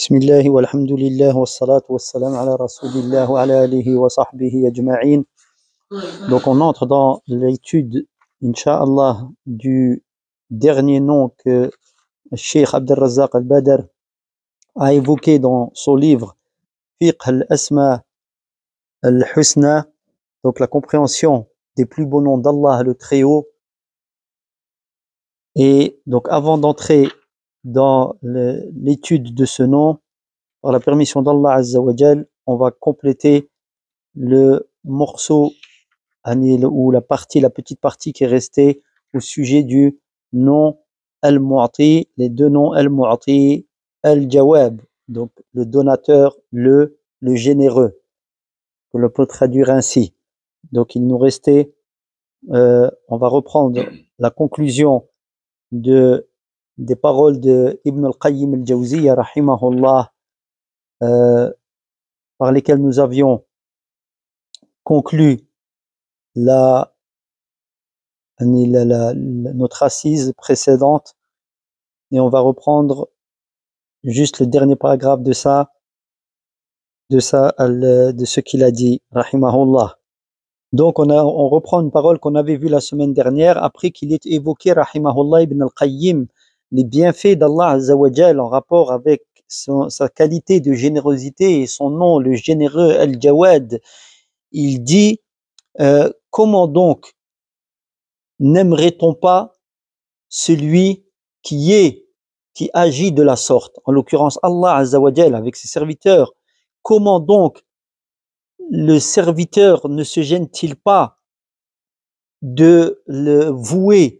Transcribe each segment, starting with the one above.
Bismillah walhamdulillah wassalatu wassalam ala rasulillah wa ala alihi wa sahbihi ajma'in. Donc on entre dans l'étude, Inch'Allah, du dernier nom que Cheikh Abdel Razzaq al-Badr a évoqué dans son livre Fiqh al-Asma al-Husna, donc la compréhension des plus beaux noms d'Allah le Très-Haut. Et donc avant d'entrer dans l'étude de ce nom, par la permission d'Allah Azza wa Jal, on va compléter le morceau ou la petite partie qui est restée au sujet du nom Al-Mu'ti, les deux noms Al-Mu'ti, Al-Jawab, donc le donateur, le généreux. On le peut traduire ainsi. Donc il nous restait, on va reprendre la conclusion des paroles de Ibn al-Qayyim al-Jawziyya rahimahullah, par lesquels nous avions conclu notre assise précédente, et on va reprendre juste le dernier paragraphe de ce qu'il a dit rahimahullah. Donc on reprend une parole qu'on avait vue la semaine dernière, après qu'il ait évoqué rahimahullah Ibn al-Qayyim les bienfaits d'Allah Azza wa Jal en rapport avec sa qualité de générosité et son nom, le généreux Al-Jawad. Il dit comment donc n'aimerait-on pas celui qui agit de la sorte, en l'occurrence Allah Azza wa Jal avec ses serviteurs. Comment donc le serviteur ne se gêne-t-il pas de le vouer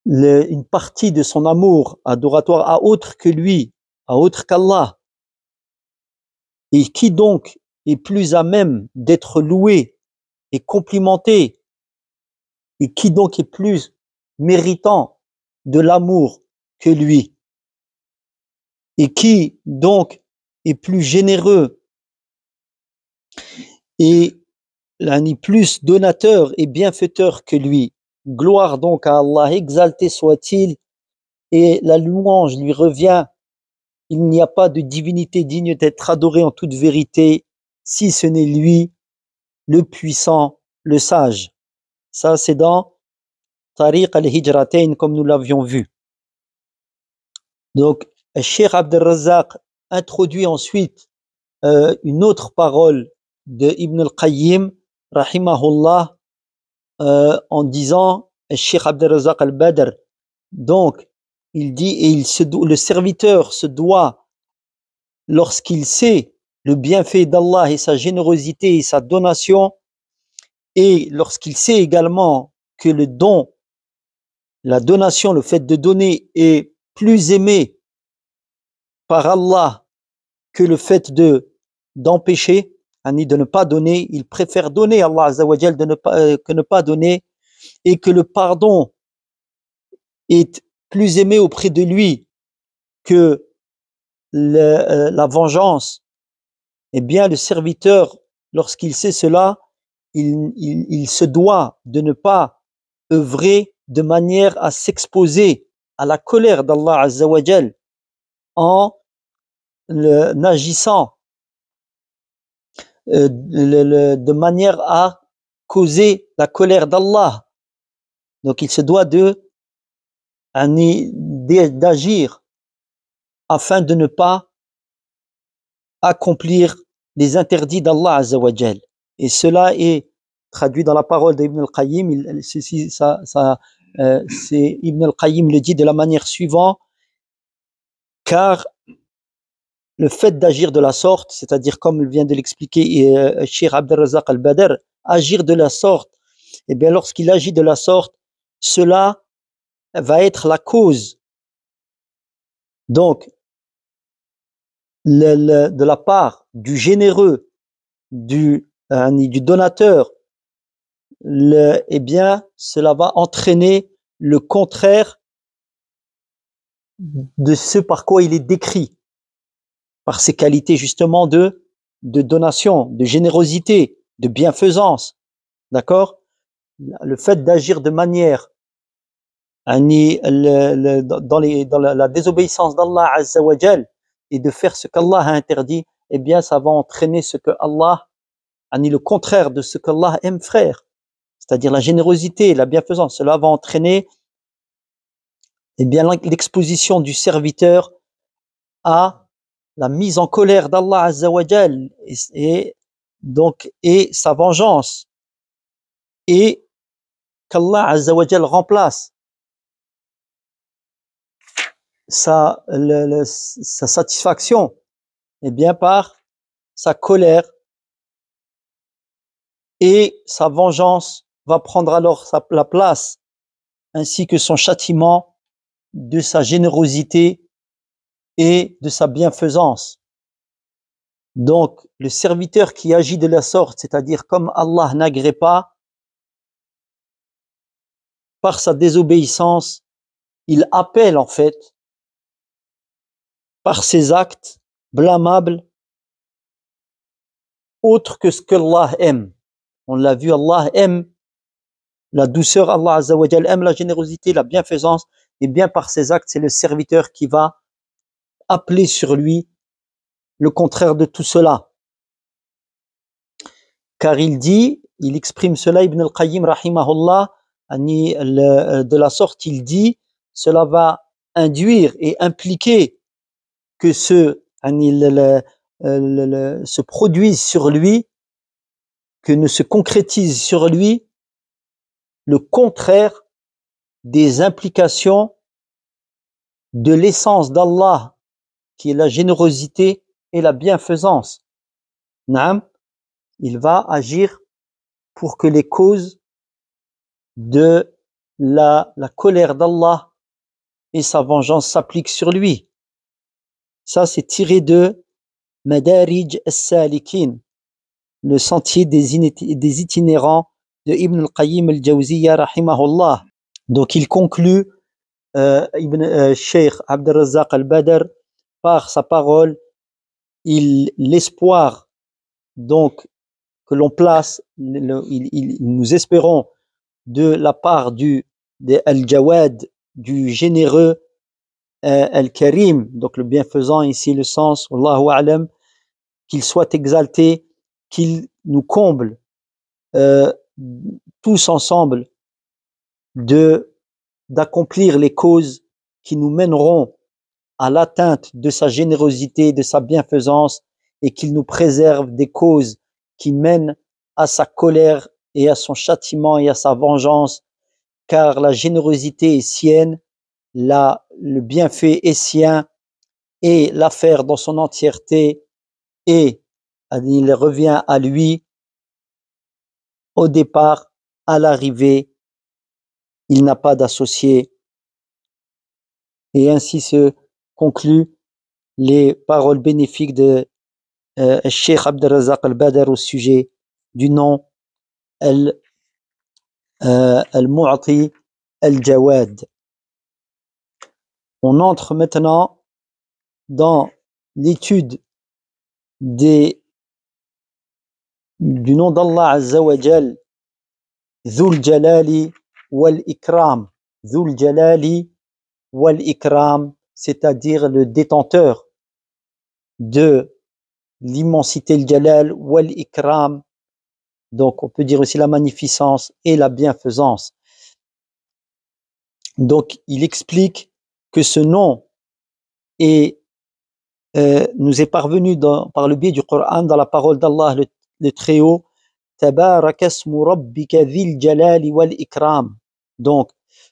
une partie de son amour adoratoire à autre que lui, à autre qu'Allah? Et qui donc est plus à même d'être loué et complimenté, et qui donc est plus méritant de l'amour que lui, et qui donc est plus généreux et plus donateur et bienfaiteur que lui. Gloire donc à Allah, exalté soit-il, et la louange lui revient. Il n'y a pas de divinité digne d'être adorée en toute vérité, si ce n'est lui, le puissant, le sage. Ça, c'est dans Tariq al-Hijratain, comme nous l'avions vu. Donc, Cheikh Abdel Razzaq introduit ensuite une autre parole de Ibn al-Qayyim, rahimahullah, en disant, Cheikh Abdel Razzaq al-Badr, donc, il dit, et le serviteur se doit, lorsqu'il sait le bienfait d'Allah et sa générosité et sa donation, et lorsqu'il sait également que le don, la donation, le fait de donner est plus aimé par Allah que le fait d'empêcher, de ne pas donner. Il préfère donner, Allah Azza wa Jal, que ne pas donner, et que le pardon est plus aimé auprès de lui que la vengeance. Eh bien, le serviteur, lorsqu'il sait cela, il se doit de ne pas œuvrer de manière à s'exposer à la colère d'Allah Azza wa Jal en agissant de manière à causer la colère d'Allah. Donc il se doit d'agir afin de ne pas accomplir les interdits d'Allah Azza wa Jal. Et cela est traduit dans la parole d'Ibn al-Qayyim. C'est Ibn al-Qayyim le dit de la manière suivante: car le fait d'agir de la sorte, c'est-à-dire comme vient de l'expliquer Cheikh Abdel Razzaq al-Badr, agir de la sorte, et bien lorsqu'il agit de la sorte, cela va être la cause donc de la part du généreux, du donateur, eh bien cela va entraîner le contraire de ce par quoi il est décrit, par ses qualités justement de donation, de générosité, de bienfaisance. D'accord? Le fait d'agir de manière dans la désobéissance d'Allah Azza wa Jal et de faire ce qu'Allah a interdit, eh bien ça va entraîner ce que Allah, le contraire de ce qu'Allah aime, frère, c'est-à-dire la générosité, la bienfaisance. Cela va entraîner eh bien l'exposition du serviteur à la mise en colère d'Allah Azza wa Jal et sa vengeance, et qu'Allah Azza wa Jal remplace sa satisfaction eh bien par sa colère, et sa vengeance va prendre alors la place, ainsi que son châtiment, de sa générosité et de sa bienfaisance. Donc le serviteur qui agit de la sorte, c'est-à-dire comme Allah n'agrée pas, par sa désobéissance, il appelle en fait par ses actes blâmables autre que ce que Allah aime. On l'a vu, Allah aime la douceur, Allah Azza wa Jal aime la générosité, la bienfaisance, et bien par ses actes, c'est le serviteur qui va appeler sur lui le contraire de tout cela. Car il exprime cela, Ibn al-Qayyim rahimahullah, de la sorte, il dit, cela va induire et impliquer que se produise sur lui, que ne se concrétise sur lui le contraire des implications de l'essence d'Allah, qui est la générosité et la bienfaisance. Naam, il va agir pour que les causes de la colère d'Allah et sa vengeance s'appliquent sur lui. Ça, c'est tiré de Madarij as-Salikin, le sentier des itinérants de Ibn al-Qayyim al-Jawziyya rahimahullah. Donc il conclut Cheikh Abd al-Razzaq al-Badr par sa parole, l'espoir donc que l'on place, nous espérons de la part de Al-Jawad, du généreux, Al-Karim, donc le bienfaisant, ici le sens, Wallahu a'lam, qu'il soit exalté, qu'il nous comble tous ensemble d'accomplir les causes qui nous mèneront à l'atteinte de sa générosité, de sa bienfaisance, et qu'il nous préserve des causes qui mènent à sa colère et à son châtiment et à sa vengeance, car la générosité est sienne, le bienfait est sien, et l'affaire dans son entièreté, et il revient à lui au départ, à l'arrivée, il n'a pas d'associé. Et ainsi se concluent les paroles bénéfiques de Cheikh Abd al-Razzaq al-Badr au sujet du nom Al-Mu'ati Al-Jawad. On entre maintenant dans l'étude du nom d'Allah Azza wa Jal, Dhul Jalali wal Ikram. Dhul Jalali wal Ikram, c'est-à-dire le détenteur de l'immensité, le Jalal, wal Ikram, donc on peut dire aussi la magnificence et la bienfaisance. Donc il explique que ce nom nous est parvenu par le biais du Coran, dans la parole d'Allah le Très-Haut, Tabaraka ismu rabbika dhil jalali wal ikram. Donc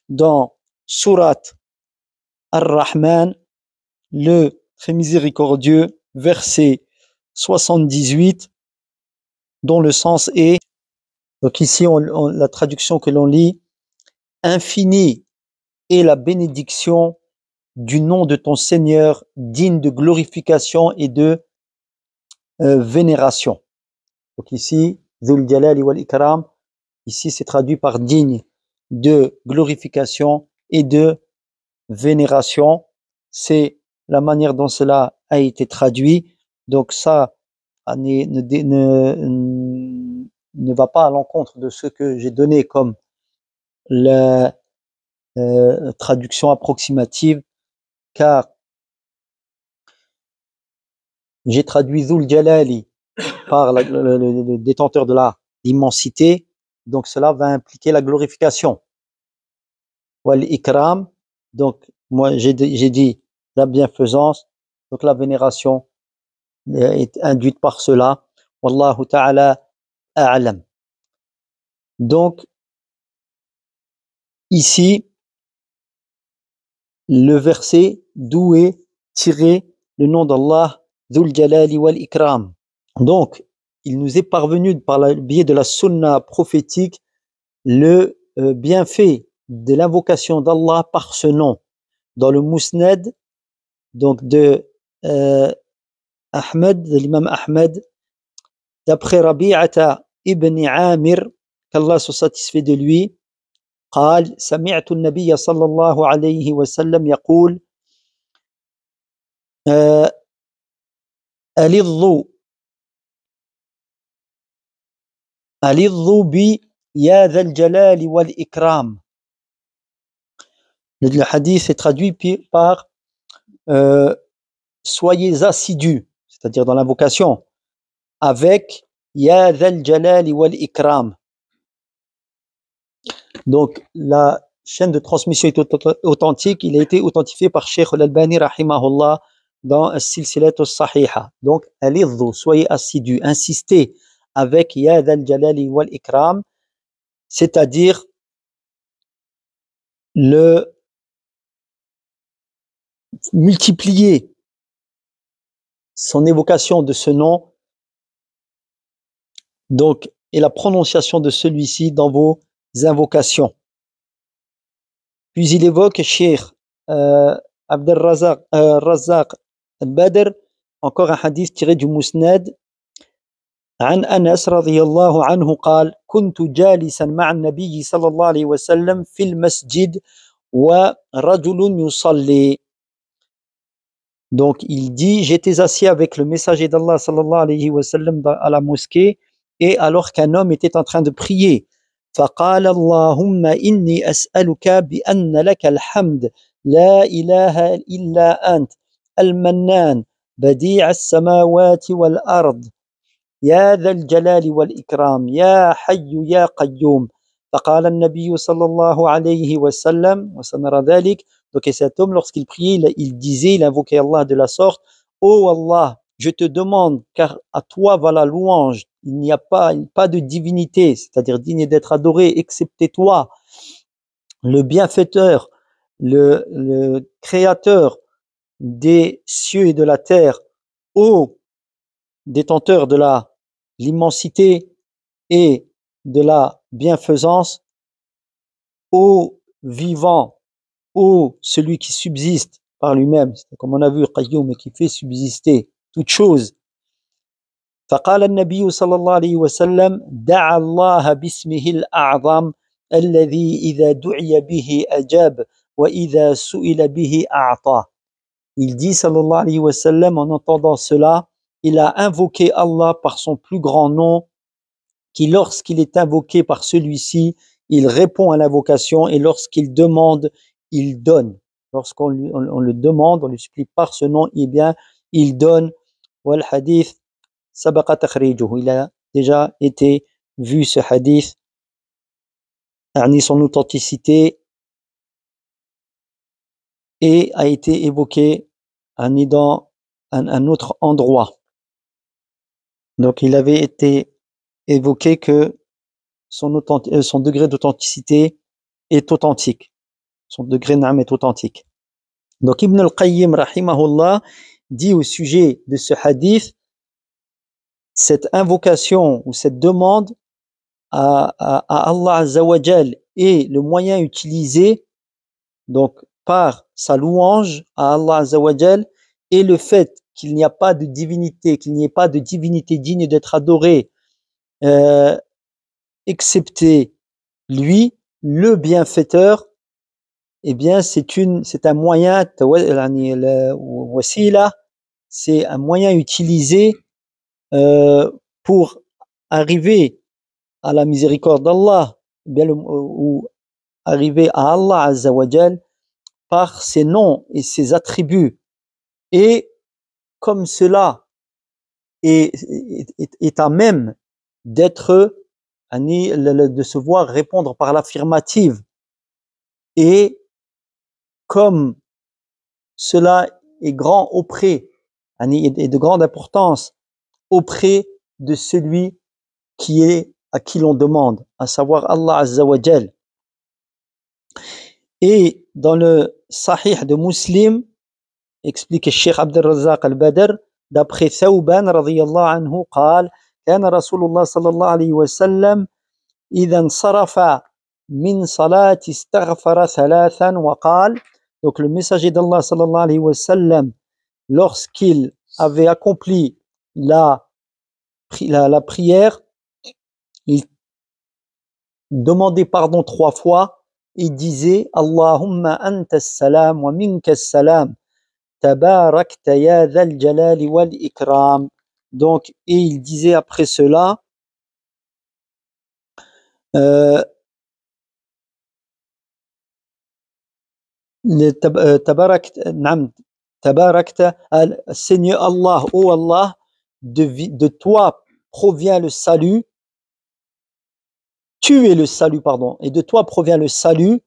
dans Surat Ar-Rahman, le très miséricordieux, verset 78, dont le sens est, donc ici la traduction que l'on lit, infini est la bénédiction du nom de ton Seigneur, digne de glorification et de vénération. Donc ici, Dhul Jalali wal Ikram, ici c'est traduit par digne de glorification et de vénération. C'est la manière dont cela a été traduit. Donc ça ne va pas à l'encontre de ce que j'ai donné comme traduction approximative, car j'ai traduit Zul Jalali par le détenteur de l'immensité, donc cela va impliquer la glorification. Wal ikram, donc moi j'ai dit la bienfaisance, donc la vénération est induite par cela. Wallahu ta'ala a'lam. Donc ici, le verset d'où est tiré le nom d'Allah, Dhul Jalali wal Ikram. Donc, il nous est parvenu par le biais de la sunna prophétique le bienfait de l'invocation d'Allah par ce nom. Dans le Musnad, donc de Ahmed, de l'imam Ahmed, d'après Rabi'ata ibn Amir, qu'Allah se satisfait de lui, قال سمعت النبي صلى الله عليه وسلم يقول ألظوا بي يا ذا الجلال والإكرام. Le hadith est traduit par soyez assidus, c'est-à-dire dans l'invocation, avec Ya dhal jalali wal ikram. Donc la chaîne de transmission est authentique, il a été authentifié par Cheikh al-Albani rahimahullah dans As-Silsilat as-Sahiha. Donc alidhu, soyez assidus, insistez avec Ya dhal jalali wal ikram, c'est-à-dire le multiplier son évocation de ce nom, donc, et la prononciation de celui-ci dans vos invocations. Puis il évoque Cheikh Abd al-Razzaq al-Badr, encore un hadith tiré du Musnad. عن أنس رضي الله عنه قال كنت جالسا مع النبي صلى الله عليه وسلم في المسجد ورجل يصلي. Donc il dit, j'étais assis avec le messager d'Allah sallallahu alayhi wa sallam à la mosquée, et alors qu'un homme était en train de prier. فقال اللهم إني أسألك بأن لك الحمد لا إله إلا أنت المنان بديع السماوات والأرض يا ذا الجلال والإكرام يا حي يا قيوم. فقال النبي صلى الله عليه وسلم وسنرى ذلك. Donc cet homme, lorsqu'il priait, il disait, il invoquait Allah de la sorte: oh Allah, je te demande, car à toi va la louange, il n'y a pas de divinité, c'est-à-dire digne d'être adoré, excepté toi, le bienfaiteur, le créateur des cieux et de la terre, ô détenteur de l'immensité et de la bienfaisance, ô vivant, ô celui qui subsiste par lui-même, comme on a vu, Qayyum, qui fait subsister toute chose. فقال النبي صلى الله عليه وسلم دعا الله باسمه الأعظم الذي إذا دعي به أجاب وإذا سئل به أعطى. Il dit sallallahu alayhi wa sallam, en entendant cela, il a invoqué Allah par son plus grand nom, qui lorsqu'il est invoqué par celui-ci, il répond à l'invocation, et lorsqu'il demande, il donne. Lorsqu'on le demande, on lui supplie par ce nom, eh bien, il donne. Wal hadith sabaqa takhrijuhu. Il a déjà été vu ce hadith, son authenticité, et a été évoqué dans un autre endroit. Donc il avait été évoqué que son degré d'authenticité est authentique. Son degré d'âme est authentique. Donc Ibn al-Qayyim rahimahullah dit au sujet de ce hadith, cette invocation ou cette demande à Allah Azza wa Jal est le moyen utilisé donc par sa louange à Allah Azza wa Jal, et le fait qu'il n'y a pas de divinité, qu'il n'y ait pas de divinité digne d'être adorée excepté lui, le bienfaiteur, eh bien c'est un moyen, c'est un moyen utilisé pour arriver à la miséricorde d'Allah, ou arriver à Allah Azza wa Jal par ses noms et ses attributs. Et comme cela est à même d'être, de se voir répondre par l'affirmative, et comme cela est grand auprès, et de grande importance auprès de celui à qui l'on demande, à savoir Allah Azza wa Jal. Et dans le Sahih de Muslim, explique le Cheikh Abd al-Razzaq al-Badr, d'après Thawban radiyallahu anhu, قال كان رسول الله صلى الله عليه وسلم إذا انصرف من صلاة استغفر ثلاثا وقال. Donc le messager d'Allah sallallahu alayhi wa sallam, lorsqu'il avait accompli la prière, il demandait pardon 3 fois et disait Allahumma anta as-salam wa minka as-salam tabarakta ya dhal jalali wal ikram. Donc, et il disait après cela tabarakta, Seigneur Allah, ô Allah, de toi provient le salut, tu es le salut, pardon, et de toi provient le salut.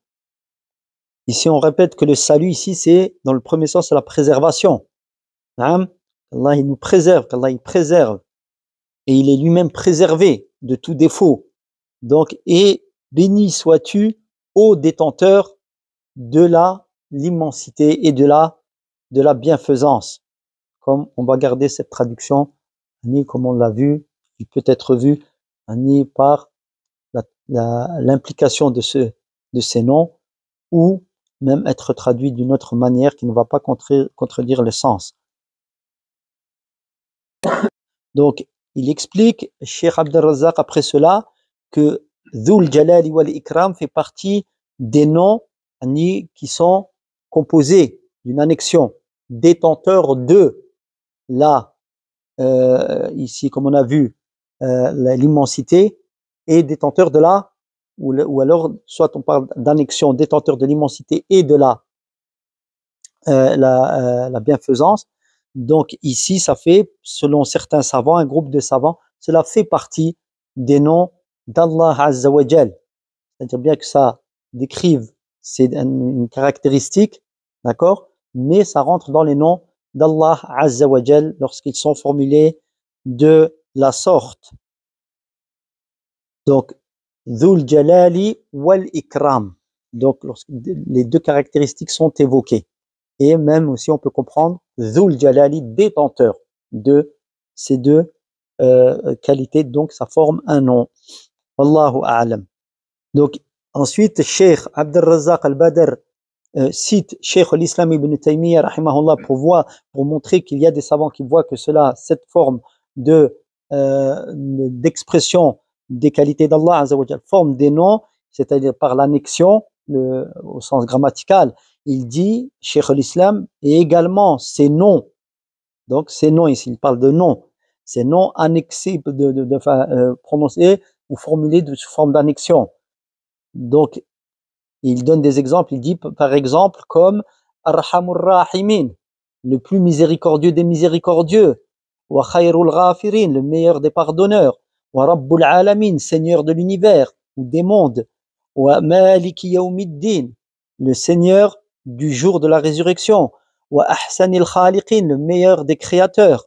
Ici, on répète que le salut, ici, c'est, dans le premier sens, c'est la préservation. Allah, il nous préserve, qu'Allah, il préserve. Et il est lui-même préservé de tout défaut. Donc, et béni sois-tu, ô détenteur de l'immensité et de la bienfaisance. Comme on va garder cette traduction, comme on l'a vu, il peut être vu par l'implication de ces noms, ou même être traduit d'une autre manière qui ne va pas contredire le sens. Donc, il explique, Cheikh Abd al-Razzaq, après cela, que Dhul Jalali wal Ikram fait partie des noms qui sont composés d'une annexion, détenteur de ici comme on a vu, l'immensité, et détenteur de ou alors soit on parle d'annexion, détenteur de l'immensité et de la bienfaisance. Donc ici, ça fait, selon certains savants, un groupe de savants, cela fait partie des noms d'Allah Azza wa Jal. C'est-à-dire bien que ça décrive, c'est une caractéristique, d'accord, mais ça rentre dans les noms d'Allah Azza wa Jal lorsqu'ils sont formulés de la sorte. Donc, Dhul Jalali wal Ikram. Donc, lorsque les deux caractéristiques sont évoquées. Et même aussi, on peut comprendre Dhul Jalali, détenteur de ces deux qualités. Donc, ça forme un nom. Wallahu a'lam. Donc, ensuite, Cheikh Abd al-Razzaq al-Badr cite Cheikh l'Islam ibn Taymiyyah rahimahullah pour montrer qu'il y a des savants qui voient que cette forme d'expression des qualités d'Allah Azza wa Jal, forme des noms, c'est-à-dire par l'annexion, au sens grammatical. Il dit, Cheikh l'Islam, et également ces noms, donc ces noms ici, il parle de noms, ces noms annexés, prononcés ou formulés sous forme d'annexion. Donc, il donne des exemples, il dit par exemple comme Arhamur Rahimin, le plus miséricordieux des miséricordieux, wa Khayrul Ghafirin, le meilleur des pardonneurs, wa Rabbul Alamin, Seigneur de l'univers ou des mondes, wa Maliki Yawmiddin, le Seigneur du jour de la résurrection, wa Ahsanil Khaliqin, le meilleur des créateurs,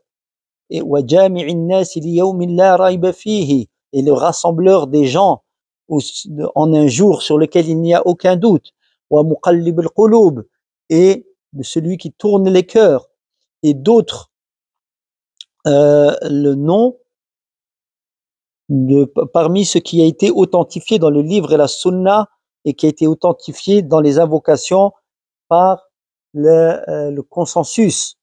et wa Jami'in Nas li Yawmin la Rayba fihi, et le rassembleur des gens en un jour sur lequel il n'y a aucun doute, wa muqallib al-qulub, et de celui qui tourne les cœurs, et d'autres le nom parmi ce qui a été authentifié dans le livre et la sunna et qui a été authentifié dans les invocations par le consensus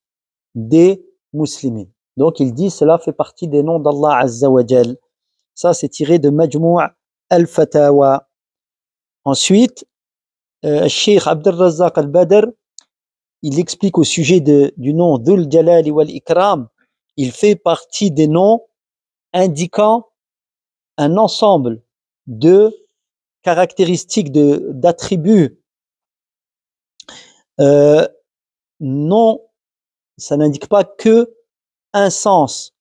des musulmans. Donc il dit cela fait partie des noms d'Allah Azza wa Jal. Ça c'est tiré de Majmou' al-Fatawa. Ensuite, Cheikh Abd al-Razzaq al-Badr, il explique au sujet du nom Dhul Jalali wal Ikram, il fait partie des noms indiquant un ensemble de caractéristiques d'attributs, non, ça n'indique pas que un sens,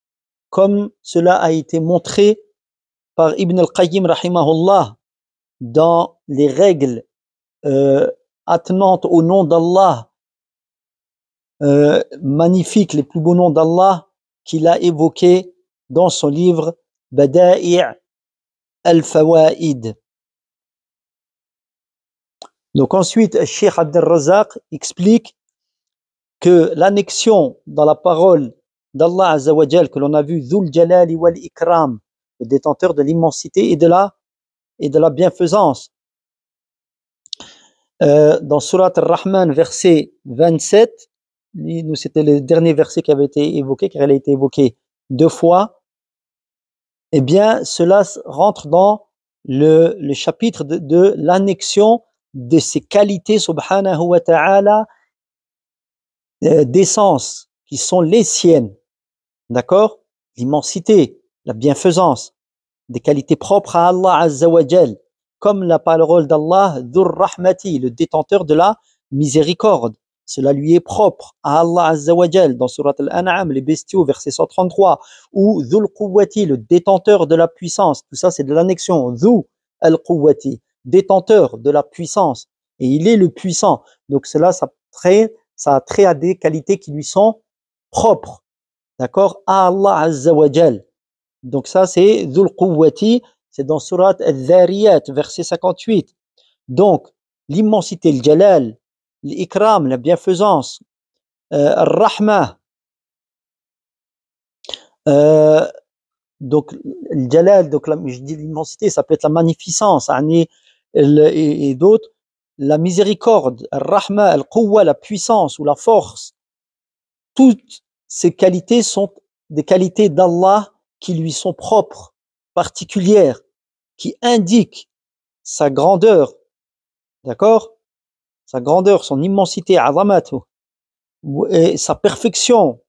comme cela a été montré par Ibn al-Qayyim rahimahullah dans les règles attenantes au nom d'Allah, magnifiques, les plus beaux noms d'Allah qu'il a évoqués dans son livre Bada'i' al-Fawaid. Donc ensuite, Cheikh Abdel Razak explique que l'annexion dans la parole d'Allah Azza wa Jal que l'on a vu Dhul Jalali wal Ikram, le détenteur de l'immensité et de la bienfaisance, dans Surat Ar-Rahman verset 27, nous c'était le dernier verset qui avait été évoqué car elle a été évoquée 2 fois, eh bien cela rentre dans le chapitre de l'annexion de ces qualités subhanahu wa ta'ala d'essence qui sont les siennes, d'accord, l'immensité, la bienfaisance, des qualités propres à Allah Azza wa Jal, comme la parole d'Allah Dhur Rahmati, le détenteur de la miséricorde, cela lui est propre à Allah Azza wa Jal dans Surat Al-An'am, les bestiaux, verset 133, ou Dhul Quwwati, le détenteur de la puissance, tout ça c'est de l'annexion, Dhu al-Quwwati, détenteur de la puissance, et il est le puissant, donc cela ça a trait à des qualités qui lui sont propres, d'accord, à Allah Azza wa Jal. Donc ça c'est Dhul Quwwati, c'est dans Surat Al-Dhariyat, verset 58. Donc l'immensité, le Jalal, l'Ikram, la bienfaisance, Ar-Rahma, donc le Jalal, donc je dis l'immensité, ça peut être la magnificence, et d'autres, la miséricorde, Ar-Rahma, Al-Quwwa, la puissance ou la force. Toutes ces qualités sont des qualités d'Allah qui lui sont propres, particulières, qui indiquent sa grandeur, d'accord, sa grandeur, son immensité, azamatu, et sa perfection,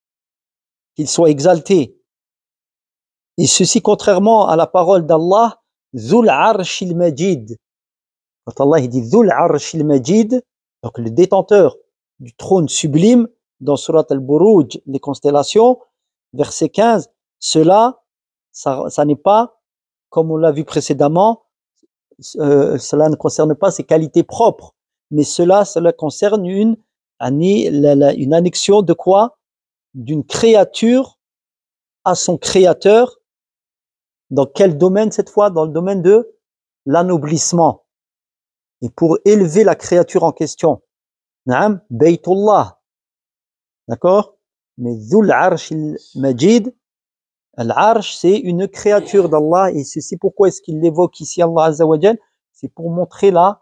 qu'il soit exalté. Et ceci contrairement à la parole d'Allah, Dhul Arshil Majid. Quand Allah dit Dhul Arshil Majid, donc le détenteur du trône sublime, dans Surat Al-Buruj, les constellations, verset 15, ça n'est pas, comme on l'a vu précédemment, cela ne concerne pas ses qualités propres, mais cela concerne une annexion de quoi? D'une créature à son créateur. Dans quel domaine cette fois? Dans le domaine de l'anoblissement. Et pour élever la créature en question. Naam, Baytullah. D'accord? Mais Dhul Arsh al-Majid, Al-Arsh, c'est une créature d'Allah, et ceci pourquoi est-ce qu'il l'évoque ici, Allah Azza wa Jal? C'est pour montrer la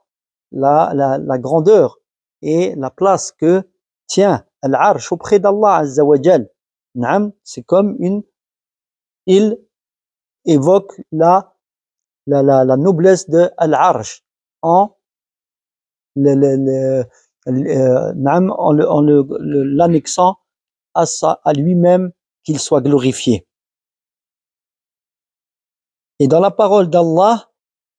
grandeur et la place que tient Al-Arsh auprès d'Allah Azza wa Jal. Naam, c'est comme il évoque la noblesse de Al-Arsh en l'annexant à lui-même, qu'il soit glorifié. Et dans la parole d'Allah,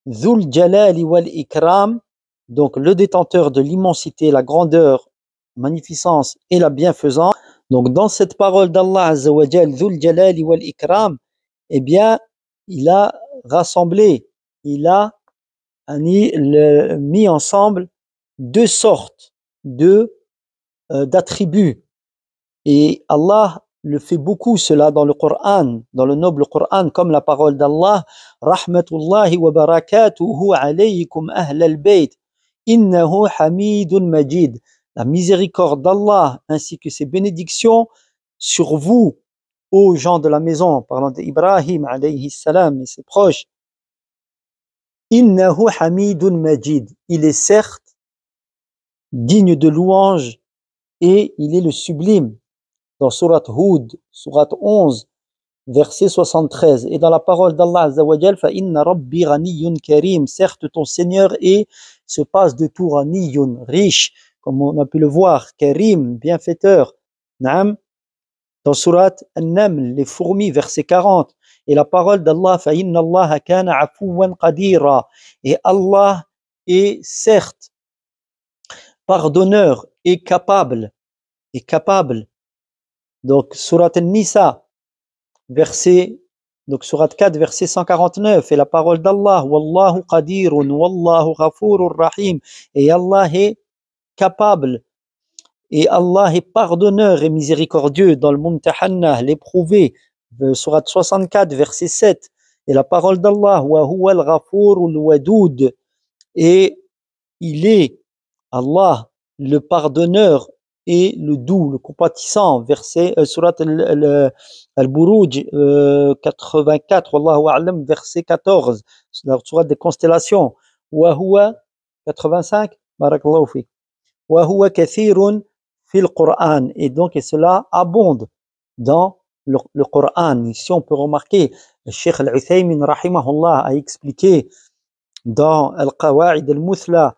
Dhul Jalali wal Ikram, donc le détenteur de l'immensité, la grandeur, magnificence et la bienfaisance. Donc dans cette parole d'Allah Azza wa Jal, Dhul Jalali wal Ikram, eh bien, il a rassemblé, il a mis ensemble 2 sortes d'attributs. Et Allah le fait beaucoup cela dans le Coran, dans le noble Coran, comme la parole d'Allah, Rahmatullahi wa barakatuhu alaykum ahlal bayt, innahu hamidun majid. La miséricorde d'Allah ainsi que ses bénédictions sur vous, ô gens de la maison, parlant d'Ibrahim alayhi salam et ses proches. Innahu hamidun majid. Il est certes digne de louange et il est le sublime. Dans Surat Hud, Surat 11, verset 73. Et dans la parole d'Allah Azza wa Jal, fa inna rabbi ghaniyyun karim. Certes, ton Seigneur se passe de tout ghaniyyun, riche, comme on a pu le voir, karim, bienfaiteur. Naam. Dans Surat An-Naml, les fourmis, verset 40. Et la parole d'Allah, فَإِنَّ اللَّهَ كَانَ عَفُوًّا قَدِيرًا. Et Allah est certes pardonneur et capable. Donc, Surat An-Nisa, Surat 4, verset 149, et la parole d'Allah, Wallahu qadirun, Wallahu ghafurur rahim. Et Allah est capable, et Allah est pardonneur et miséricordieux dans le Mumtahanna, l'éprouvé, Surat 64, verset 7. Et la parole d'Allah, Wa huwa al-ghafurul wadud. Et il est, Allah, le pardonneur et le doux, le compatissant. Verset Surat al-Buruj 84, Wallahu a'lam, verset 14, la Surat des constellations. Wa huwa 85, barakallahu fik. Wa huwa kathirun fil Qur'an. Et donc, et cela abonde dans le Qur'an. Ici, on peut remarquer, le Cheikh Al-Uthaymin, rahimahullah, a expliqué dans Al-Qawa'id al-Muthla,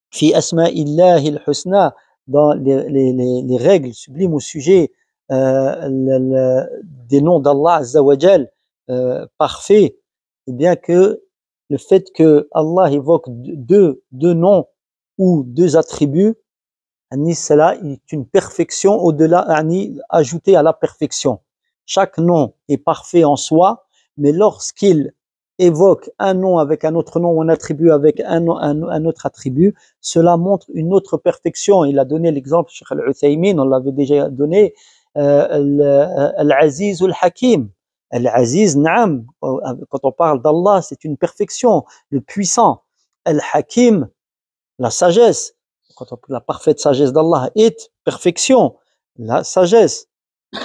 fi asma'illahi al-husna, dans les règles sublimes au sujet des noms d'Allah Azza wa Jal parfaits, et bien que le fait que Allah évoque deux noms ou deux attributs, cela est une perfection au-delà, ajouté à la perfection. Chaque nom est parfait en soi, mais lorsqu'il évoque un nom avec un autre nom ou un attribut avec un autre attribut, cela montre une autre perfection. Il a donné l'exemple, Cheikh Al-Uthaymin, on l'avait déjà donné, Al-Aziz ou Al-Hakim. Al-Aziz, naam, quand on parle d'Allah, c'est une perfection, le puissant. Al-Hakim, la sagesse. Quand on, la parfaite sagesse d'Allah est perfection, la sagesse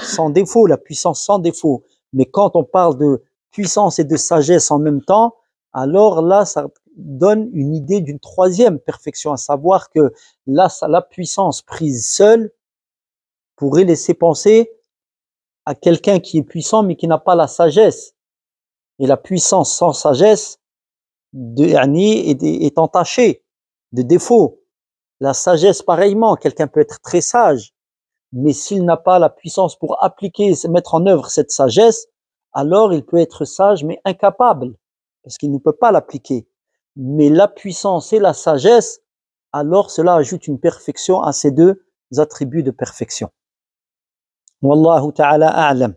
sans défaut, la puissance sans défaut. Mais quand on parle de puissance et de sagesse en même temps, alors là, ça donne une idée d'une troisième perfection, à savoir que là, la puissance prise seule pourrait laisser penser à quelqu'un qui est puissant mais qui n'a pas la sagesse. Et la puissance sans sagesse est entachée de défauts. La sagesse, pareillement, quelqu'un peut être très sage, mais s'il n'a pas la puissance pour appliquer, mettre en œuvre cette sagesse, alors il peut être sage mais incapable, parce qu'il ne peut pas l'appliquer. Mais la puissance et la sagesse, alors cela ajoute une perfection à ces deux attributs de perfection. Wallahu ta'ala a'lam.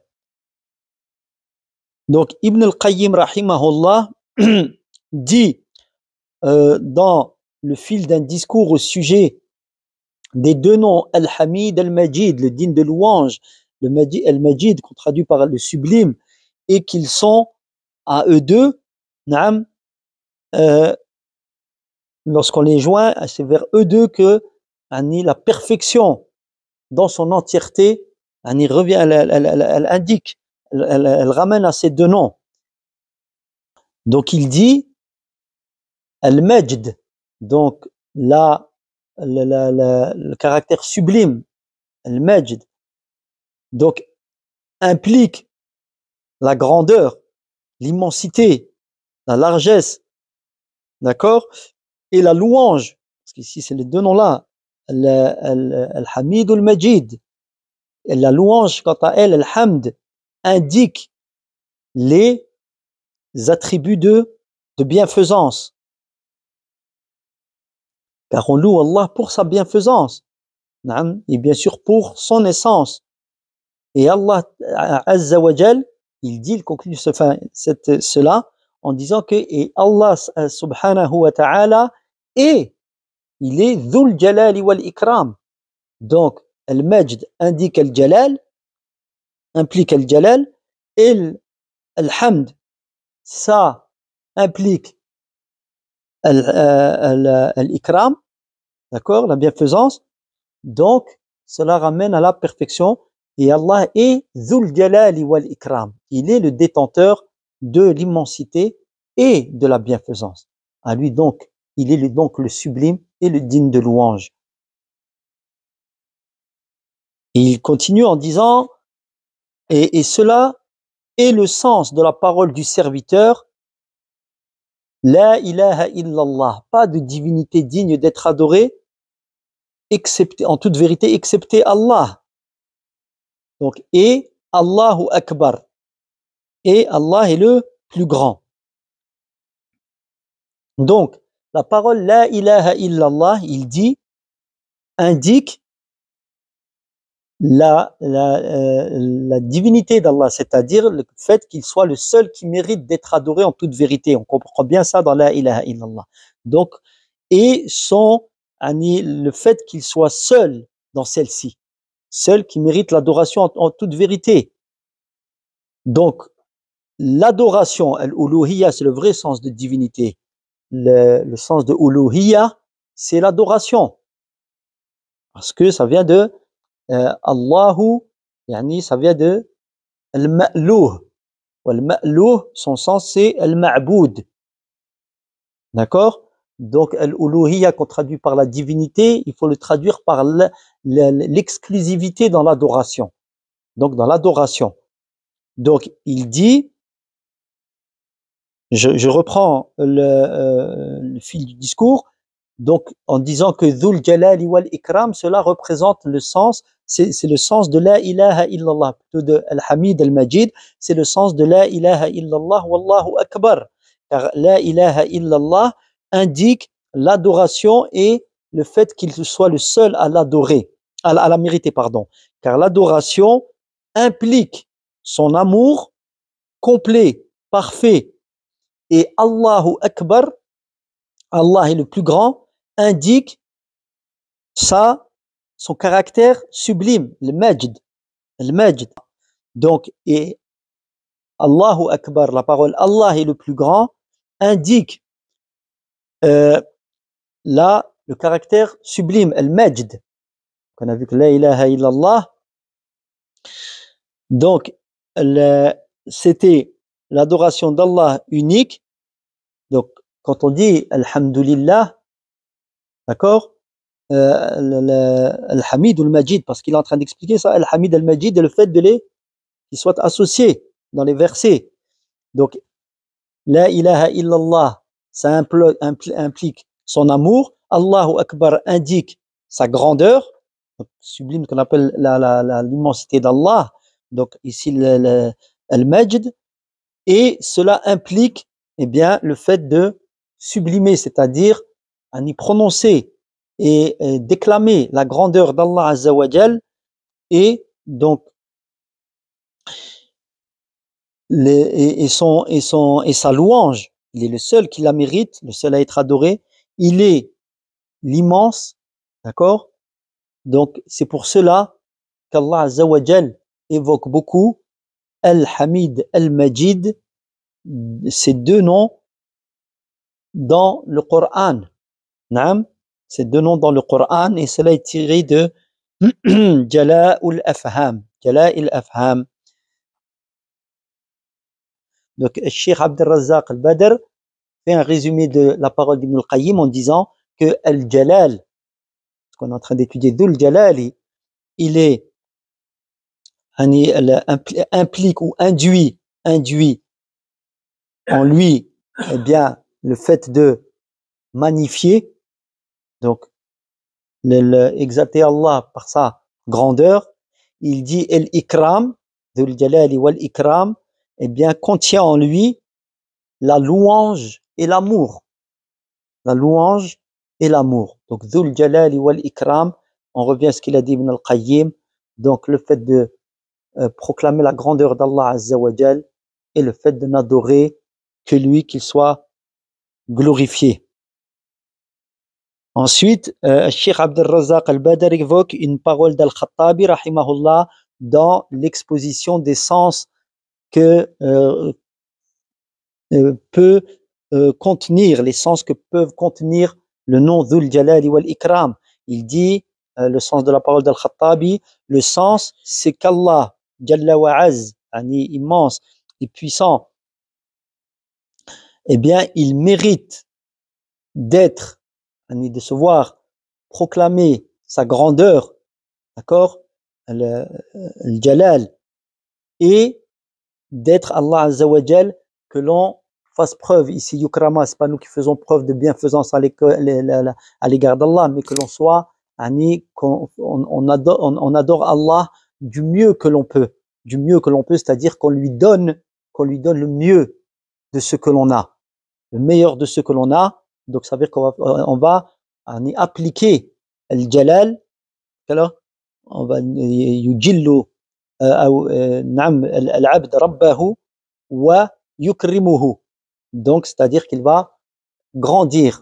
Donc Ibn al-Qayyim rahimahullah dit dans le fil d'un discours au sujet des deux noms Al-Hamid, Al-Majid, le digne de louange, le Al-Majid qu'on traduit par le sublime, et qu'ils sont à eux deux, lorsqu'on les joint, c'est vers eux deux que la perfection dans son entièreté revient, elle indique, elle ramène à ces deux noms. Donc il dit Al-Majd, donc le caractère sublime, Al-Majd, donc implique la grandeur, l'immensité, la largesse, d'accord, et la louange, parce qu'ici c'est les deux noms-là, Al-Hamid ou Al-Majid. Et la louange, quant à elle, Al-Hamd, indique les attributs de bienfaisance. Car on loue Allah pour sa bienfaisance, et bien sûr pour son essence. Et Allah Azza wa Jal, il dit, il conclut cela en disant que et Allah subhanahu wa ta'ala il est Dhul Jalali wal Ikram. Donc, Al-Majd indique Al-Jalal, implique Al-Jalal, et Al-Hamd, ça implique Al-Ikram, d'accord, la bienfaisance. Donc, cela ramène à la perfection. Et Allah est Dhul Jalali wal Ikram. Il est le détenteur de l'immensité et de la bienfaisance. À lui donc, il est donc le sublime et le digne de louange. Et il continue en disant, et cela est le sens de la parole du serviteur, La ilaha illallah, pas de divinité digne d'être adorée, excepté, en toute vérité, excepté Allah. Donc, et Allahu Akbar. et Allah est le plus grand. Donc, la parole La ilaha illallah, il dit, indique la divinité d'Allah, c'est-à-dire le fait qu'il soit le seul qui mérite d'être adoré en toute vérité. On comprend bien ça dans La ilaha illallah. Donc, et le fait qu'il soit seul dans celle-ci, seul qui mérite l'adoration en toute vérité. Donc, l'adoration, al-uluhiyya, c'est le vrai sens de divinité. Le sens de uluhiyya, c'est l'adoration. Parce que ça vient de Allahu, ça vient de al-ma'louh. Al-ma'louh, son sens c'est al-ma'boud. D'accord? Donc, al-uluhiyya, qu'on traduit par la divinité, il faut le traduire par l'exclusivité dans l'adoration. Donc, dans l'adoration. Donc, il dit, je reprends le fil du discours, donc en disant que Dhul Jalali wal Ikram, cela représente le sens, c'est le sens de La ilaha illallah, plutôt de Al-Hamid Al-Majid, c'est le sens de La ilaha illallah wallahu akbar. Car La ilaha illallah indique l'adoration et le fait qu'il soit le seul à l'adorer, à la mériter, pardon. Car l'adoration implique son amour complet, parfait. Et Allahu Akbar, Allah est le plus grand, indique son caractère sublime, le Majd. Le Majd. Donc, et Allahu Akbar, la parole Allah est le plus grand, indique le caractère sublime, le Majd. On a vu que La ilaha illallah. Donc, c'était l'adoration d'Allah unique. Donc, quand on dit Alhamdulillah, d'accord, Al-Hamid ou Al-Majid, parce qu'il est en train d'expliquer ça, Al-Hamid Al-Majid est le fait qu'ils soient associés dans les versets. Donc, La ilaha illallah, ça implique son amour. Allahu Akbar indique sa grandeur, sublime qu'on appelle l'immensité d'Allah. Donc, ici, Al-Majd. Et cela implique, eh bien, le fait de sublimer, c'est-à-dire à y prononcer et déclamer la grandeur d'Allah Azza wa Jal, et donc et sa louange, il est le seul qui la mérite, le seul à être adoré, il est l'immense, d'accord? Donc c'est pour cela qu'Allah Azza wa Jal évoque beaucoup Al-Hamid, Al-Majid, ces deux noms dans le Coran. Naam, ces deux noms dans le Coran, et cela est tiré de Jala'ul Afham. Jala'il Afham. Donc, Cheikh Abd al-Razzaq al-Badr fait un résumé de la parole d'Ibn al-Qayyim en disant que Al-Jalal, ce qu'on est en train d'étudier, Dhul Jalali, il est implique ou induit en lui, eh bien, le fait de magnifier, donc exalter Allah par sa grandeur. Il dit El-Ikram, Dhul Jalali wal-Ikram, eh bien, contient en lui la louange et l'amour. La louange et l'amour. Donc, Dhul Jalali wal-Ikram, on revient à ce qu'il a dit Ibn al-Qayyim, donc le fait de proclamer la grandeur d'Allah Azza wa Jal et le fait de n'adorer que lui, qu'il soit glorifié. Ensuite, Cheikh Abd al-Razzaq al-Badr évoque une parole d'Al-Khattabi, rahimahullah, dans l'exposition des sens que peut contenir, les sens que peuvent contenir le nom Dhul Jalali wal Ikram. Il dit, le sens de la parole d'Al-Khattabi, le sens, c'est qu'Allah, Jalla wa Az, immense et puissant, eh bien, il mérite d'être, de se voir proclamer sa grandeur, d'accord, le Jalal, et d'être Allah Azza wa Jal, que l'on fasse preuve, ici yukrama, c'est pas nous qui faisons preuve de bienfaisance à l'égard d'Allah, mais que l'on soit, on adore Allah du mieux que l'on peut, c'est-à-dire qu'on lui donne qu'on lui donne le mieux de ce que l'on a, le meilleur de ce que l'on a. Donc ça veut dire qu'on va appliquer al-jalal, alors on va yujillu نعم العبد ربه ويكرمه. Donc c'est-à-dire qu'il va grandir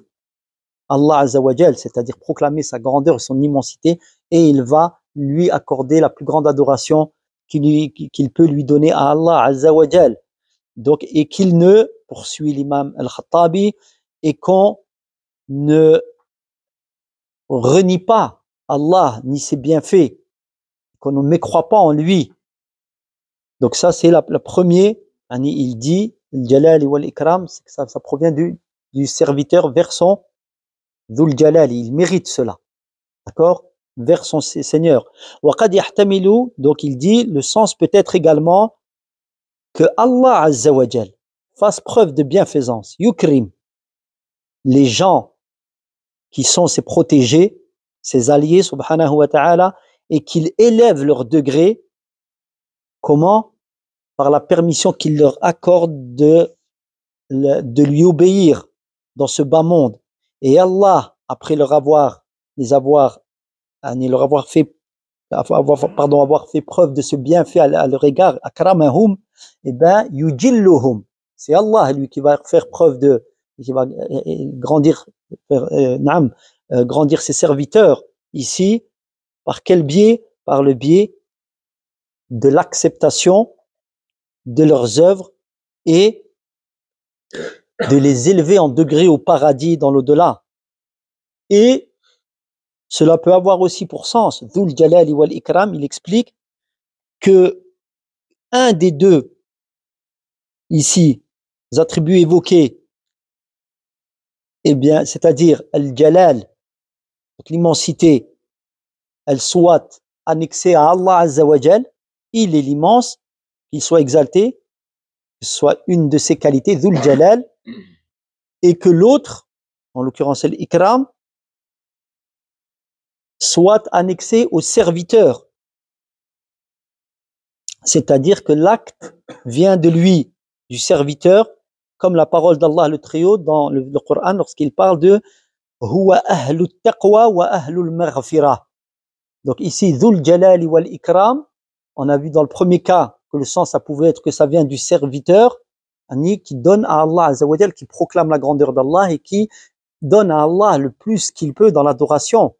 Allah Azza wa Jal, c'est-à-dire proclamer sa grandeur et son immensité, et il va lui accorder la plus grande adoration qu'il peut lui donner à Allah Azza wa Jal. Donc, et qu'il ne, poursuit l'imam Al-Khattabi, et qu'on ne renie pas Allah ni ses bienfaits, qu'on ne mécroit pas en lui. Donc ça, c'est le premier. Il dit, Al-Jalal wal Ikram, c'est que ça provient du serviteur vers son Dhul Jalal, il mérite cela. D'accord? Vers son Seigneur. وقد يحتمل, donc il dit, le sens peut être également que Allah Azza wa Jal fasse preuve de bienfaisance. Yukrim, les gens qui sont ses protégés, ses alliés, subhanahu wa ta'ala, et qu'il élève leur degré. Comment? Par la permission qu'il leur accorde de lui obéir dans ce bas monde. Et Allah, après avoir fait preuve de ce bienfait à leur égard, akramahum, et ben yujilluhum. C'est Allah lui qui va faire preuve qui va grandir ses serviteurs ici. Par quel biais? Par le biais de l'acceptation de leurs œuvres et de les élever en degré au paradis dans l'au-delà. Et cela peut avoir aussi pour sens, Dhul Jalali wal Ikram, il explique que un des deux ici attributs évoqués, eh bien, c'est-à-dire Al-Jalal, l'immensité, elle soit annexée à Allah Azza wa Jal, il est l'immense, qu'il soit exalté, que ce soit une de ses qualités, Dhul Jalal, et que l'autre, en l'occurrence l'Ikram, soit annexé au serviteur. C'est-à-dire que l'acte vient de lui, du serviteur, comme la parole d'Allah le Très-Haut dans le Coran lorsqu'il parle de Huwa ahlu taqwa wa ahlu al-maghfirah. Donc ici, Dhul Jalali wal Ikram, on a vu dans le premier cas que le sens, ça pouvait être que ça vient du serviteur, qui donne à Allah Azza wa Jal, qui proclame la grandeur d'Allah et qui donne à Allah le plus qu'il peut dans l'adoration.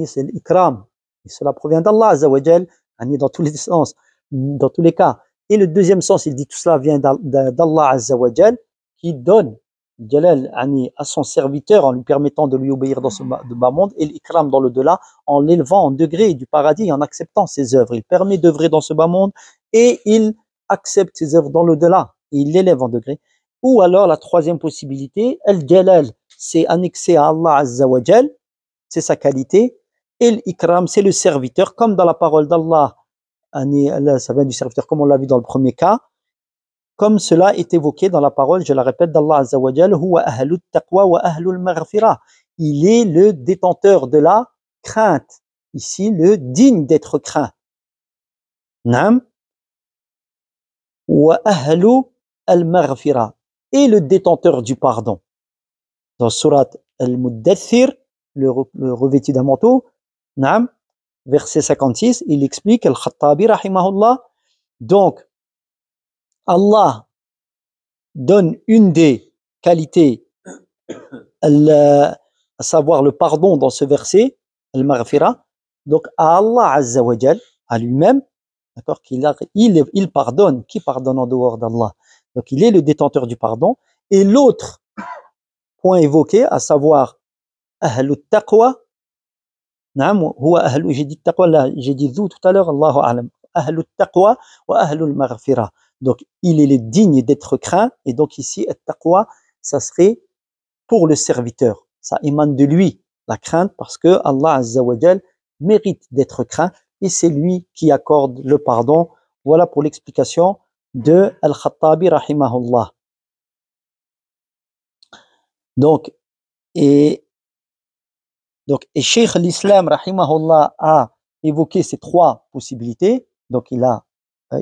C'est l'ikram. Et cela provient d'Allah Azza wa Jal, dans tous les sens, dans tous les cas. Et le deuxième sens, il dit tout cela vient d'Allah Azza wa Jal, qui donne Jalal à son serviteur en lui permettant de lui obéir dans ce bas monde, et l'ikram dans le delà en l'élevant en degré du paradis et en acceptant ses œuvres. Il permet d'œuvrer dans ce bas monde et il accepte ses œuvres dans le delà et il l'élève en degré. Ou alors la troisième possibilité, Al-Jalal, c'est annexé à Allah Azza wa Jal, c'est sa qualité, et l'ikram, c'est le serviteur, comme dans la parole d'Allah, ça vient du serviteur, comme on l'a vu dans le premier cas, comme cela est évoqué dans la parole, je la répète, d'Allah Azza wa Jal, Huwa ahlu taqwa wa ahlu al-maghfirah. Il est le détenteur de la crainte, ici le digne d'être craint. Naam. Wa ahlu al-maghfirah, et le détenteur du pardon. Dans surat al-Muddathir, le revêtu d'un manteau, Naam, verset 56, il explique, Al-Khattabi rahimahullah, donc Allah donne une des qualités, à savoir le pardon dans ce verset, al-maghfira, donc à Allah Azza wa Jal, à lui-même, d'accord, il pardonne. Qui pardonne en dehors d'Allah? Donc il est le détenteur du pardon. Et l'autre point évoqué, à savoir ahlu taqwa, j'ai dit taqwa là, j'ai dit tout à l'heure, Allahu a'lam, ahlu taqwa wa ahlu al-maghfira. Donc il est le digne d'être craint, et donc ici at-taqwa, ça serait pour le serviteur, ça émane de lui, la crainte, parce que Allah Azza wa Jal mérite d'être craint et c'est lui qui accorde le pardon. Voilà pour l'explication de Al-Khattabi rahimahullah. Donc, et Cheikh l'Islam rahimahullah a évoqué ces trois possibilités. Donc il a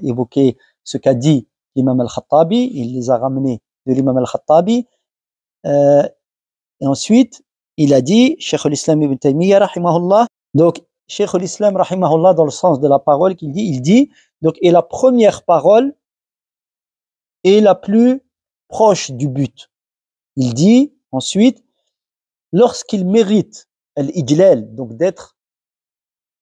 évoqué ce qu'a dit l'imam al-Khattabi, il les a ramenés de l'imam al-Khattabi. Et ensuite, il a dit, Cheikh al-Islam ibn Taymiyyah, rahimahullah, donc Cheikh al-Islam, rahimahullah, dans le sens de la parole qu'il dit, il dit, donc, et la première parole est la plus proche du but. Il dit ensuite, lorsqu'il mérite l'ijlal, donc d'être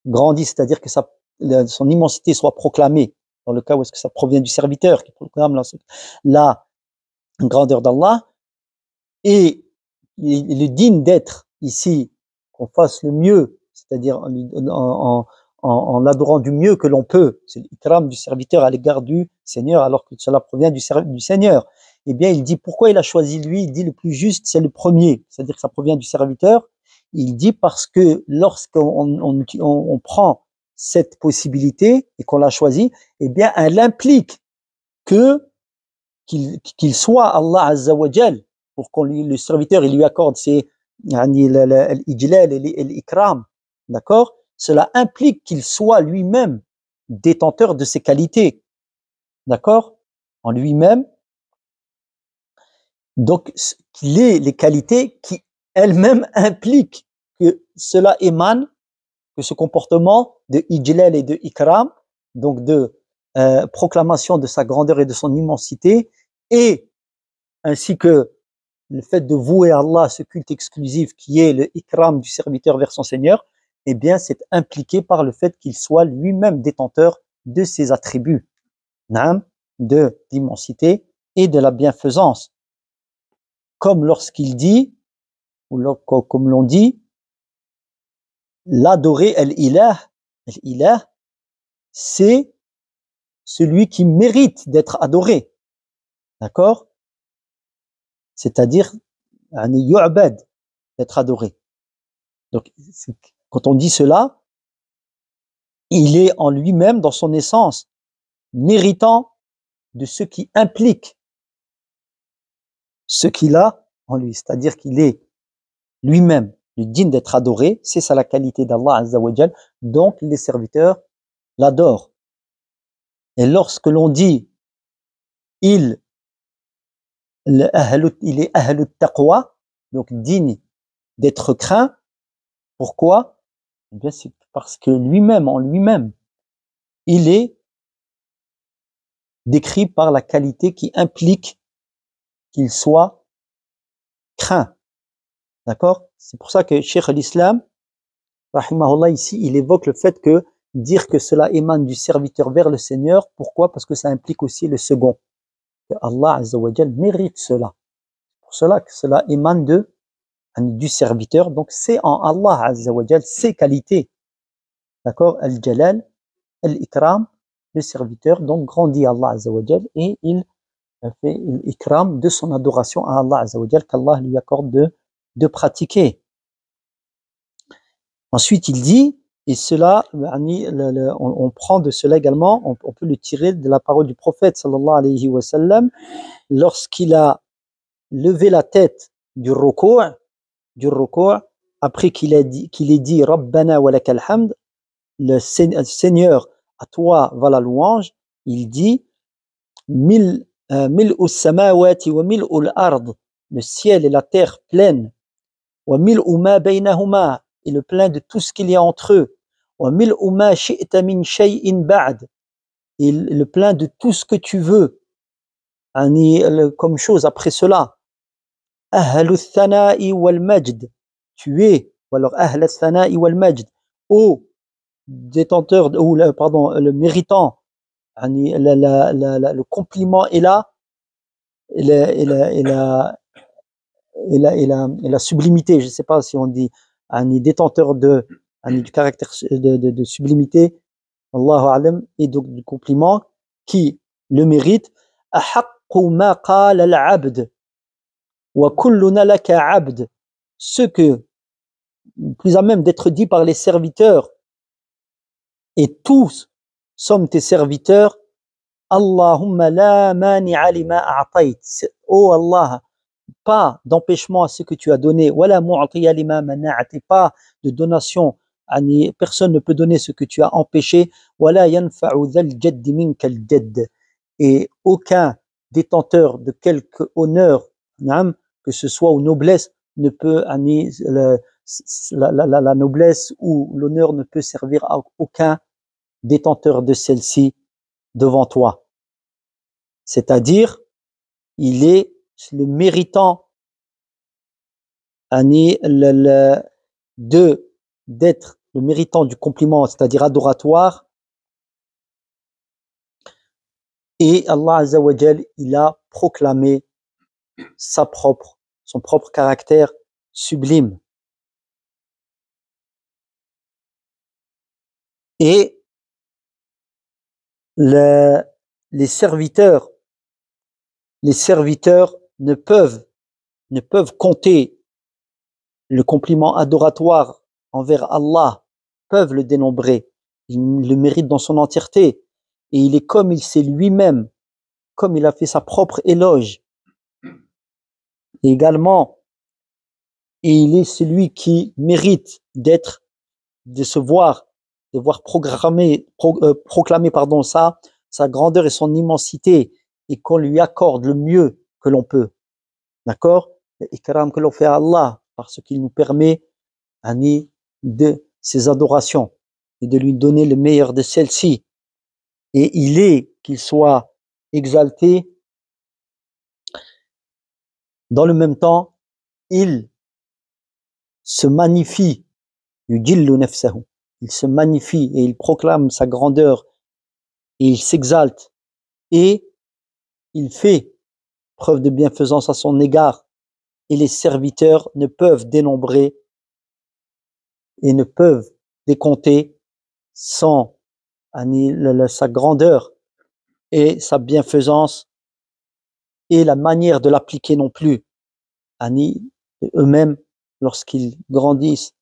grandi, c'est-à-dire que son immensité soit proclamée, dans le cas où est-ce que ça provient du serviteur qui proclame la grandeur d'Allah, et il est digne d'être ici, qu'on fasse le mieux, c'est-à-dire en l'adorant du mieux que l'on peut, c'est l'ikram du serviteur à l'égard du Seigneur, alors que cela provient du Seigneur. Eh bien, il dit pourquoi il a choisi lui. Il dit le plus juste, c'est le premier, c'est-à-dire que ça provient du serviteur. Il dit parce que lorsqu'on prend cette possibilité et qu'on l'a choisie, eh bien, elle implique qu'il soit Allah Azza wa Jal, pour qu'on le serviteur il lui accorde ses l'ijlal et l'ikram, d'accord? Cela implique qu'il soit lui-même détenteur de ses qualités, d'accord? En lui-même, donc qu'il ait les qualités qui elles-mêmes impliquent que cela émane, que ce comportement de ijlal et de ikram, donc de proclamation de sa grandeur et de son immensité, et ainsi que le fait de vouer à Allah ce culte exclusif qui est le ikram du serviteur vers son Seigneur, eh bien c'est impliqué par le fait qu'il soit lui-même détenteur de ses attributs, de l'immensité et de la bienfaisance. Comme lorsqu'il dit, ou comme l'on dit, l'adorer al-ilah, c'est celui qui mérite d'être adoré, d'accord? C'est-à-dire yu'bad, d'être adoré. Donc quand on dit cela, il est en lui-même, dans son essence, méritant de ce qui implique ce qu'il a en lui, c'est-à-dire qu'il est lui-même le digne d'être adoré, c'est ça la qualité d'Allah Azza wa Jal, donc les serviteurs l'adorent. Et lorsque l'on dit il est ahlu taqwa, donc digne d'être craint, pourquoi? Eh bien, c'est parce que lui-même, en lui-même, il est décrit par la qualité qui implique qu'il soit craint. D'accord? C'est pour ça que Cheikh al-Islam, rahimahullah, ici, il évoque le fait que dire que cela émane du serviteur vers le Seigneur, pourquoi? Parce que ça implique aussi le second. Que Allah Azza wa Jal mérite cela. Pour cela que cela émane du serviteur. Donc c'est en Allah Azza wa Jal ses qualités. D'accord? Al-Jalal, Al-Ikram, le serviteur, donc grandit Allah Azza wa Jal et il fait l'ikram de son adoration à Allah Azza wa Jal qu'Allah lui accorde de pratiquer. Ensuite, il dit, et cela, on prend de cela également, on peut le tirer de la parole du prophète sallallahu alayhi wa sallam, lorsqu'il a levé la tête du ruku', après qu'il ait dit Rabbana wa lakal hamd, le Seigneur, à toi va la louange, il dit mil'u samawati wa mil'u al-ard, le ciel et la terre pleine, wa mil'u ma baynahuma, et le plein de tout ce qu'il y a entre eux, wa mil'u ma shi'ta min shay'in ba'd, et le plein de tout ce que tu veux, comme chose après cela. Ahlu thana'i wal majd, tu es, ou alors ahl thana'i wal majd, ô détenteur, ou le méritant, le compliment est là, et la sublimité, je ne sais pas si on dit détenteur du caractère de sublimité, Allahu a'lam, et donc du compliment qui le mérite. Ahaqqu ma qala al-'abd wa kulluna laka 'abd, ce que plus à même d'être dit par les serviteurs, et tous sommes tes serviteurs. Allahumma la mani'a lima a'tayt, oh Allah, pas d'empêchement à ce que tu as donné, wala mu'tiya lima mana'at, pas de donation, personne ne peut donner ce que tu as empêché, wala yanfa'u dhal jadd minkal jadd, et aucun détenteur de quelque honneur, que ce soit ou noblesse, ne peut la noblesse ou l'honneur ne peut servir à aucun détenteur de celle-ci devant toi. C'est-à-dire, il est le méritant d'être le méritant du compliment, c'est-à-dire adoratoire. Et Allah Azza wa Jal, il a proclamé son propre caractère sublime. Et les serviteurs ne peuvent compter le compliment adoratoire envers Allah, peuvent le dénombrer. Il le mérite dans son entièreté. Et il est comme il sait lui-même, comme il a fait sa propre éloge. Et également, il est celui qui mérite de voir proclamer sa grandeur et son immensité, et qu'on lui accorde le mieux que l'on peut. D'accord? L'ikram que l'on fait à Allah, parce qu'il nous permet de ses adorations et de lui donner le meilleur de celles-ci. Et il est qu'il soit exalté. Dans le même temps, il se magnifie, yujillu nafsahu. Il se magnifie et il proclame sa grandeur et il s'exalte et il fait preuve de bienfaisance à son égard, et les serviteurs ne peuvent dénombrer et ne peuvent décompter sa grandeur et sa bienfaisance et la manière de l'appliquer non plus. Eux-mêmes, lorsqu'ils grandissent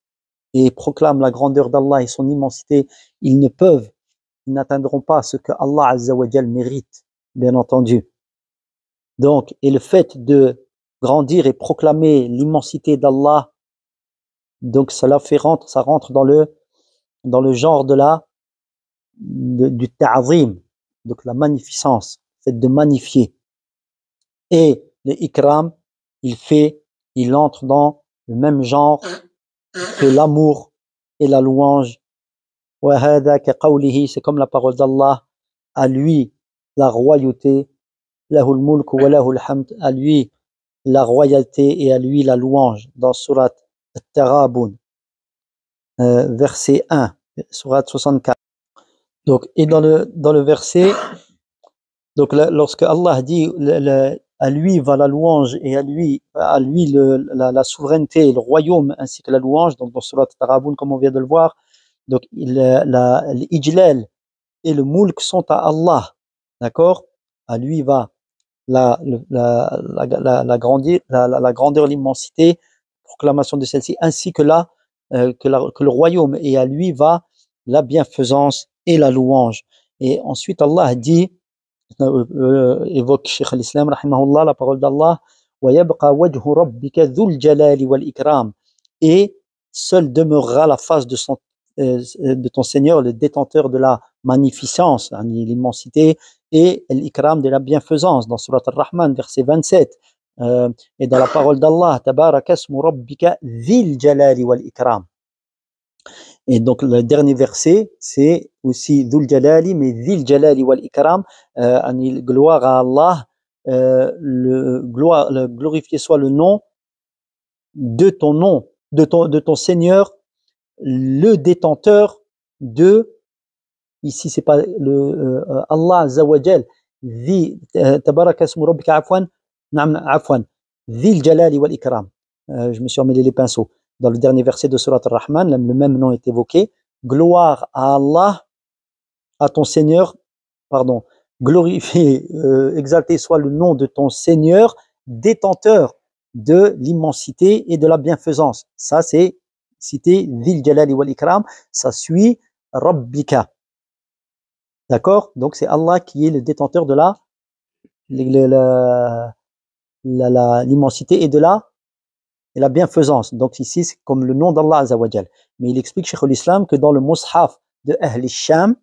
et proclament la grandeur d'Allah et son immensité, ils n'atteindront pas ce que Allah Azza wa Jal mérite, bien entendu. Donc, et le fait de grandir et proclamer l'immensité d'Allah, donc ça rentre dans le genre du ta'zim, donc la magnificence, le fait de magnifier. Et le ikram, il entre dans le même genre que l'amour et la louange. C'est comme la parole d'Allah, à lui la royauté, lahul mulk wa lahul hamd, à lui la royauté et à lui la louange, dans surat At-Taghabun, verset 1, surat 64. Donc, et dans le verset, donc lorsque Allah dit à lui va la louange et à lui la souveraineté et le royaume ainsi que la louange, donc dans surat At-Taghabun comme on vient de le voir, donc l'ijlal et le mulk sont à Allah, d'accord? À lui va la grandeur, l'immensité, proclamation de celle-ci, ainsi que le royaume, et à lui va la bienfaisance et la louange. Et ensuite Allah dit, évoque Cheikh al-Islam rahimahullah, la parole d'Allah, وَيَبْقَى وَجْهُ رَبِّكَ ذُو الْجَلَالِ وَالْإِكْرَامِ, et seul demeurera la face de ton Seigneur, le détenteur de la magnificence, l'immensité, et l'ikram de la bienfaisance, dans Surat Ar-Rahman, verset 27, et dans la parole d'Allah, Tabaraka ismu rabbika dhil jalali wal ikram. Et donc le dernier verset, c'est aussi dhul jalali, mais dhil jalali wal ikram, gloire à Allah, glorifié soit le nom de ton Seigneur, le détenteur de, ici c'est pas Allah Azza wa Jal, tabaraka ismu rabbika afwan, dhil jalali wal ikram. Je me suis emmêlé les pinceaux. Dans le dernier verset de Surat Ar-Rahman, le même nom est évoqué. Gloire à Allah, à ton Seigneur, glorifié, exalté soit le nom de ton Seigneur, détenteur de l'immensité et de la bienfaisance. Ça c'est cité Dhil Jalali wal Ikram, ça suit Rabbika. D'accord? Donc c'est Allah qui est le détenteur de l'immensité et de la bienfaisance. Donc ici c'est comme le nom d'Allah Azza wa Jal. Mais il explique Cheikh al-Islam que dans le Mus'haf de Ahl al-Sham,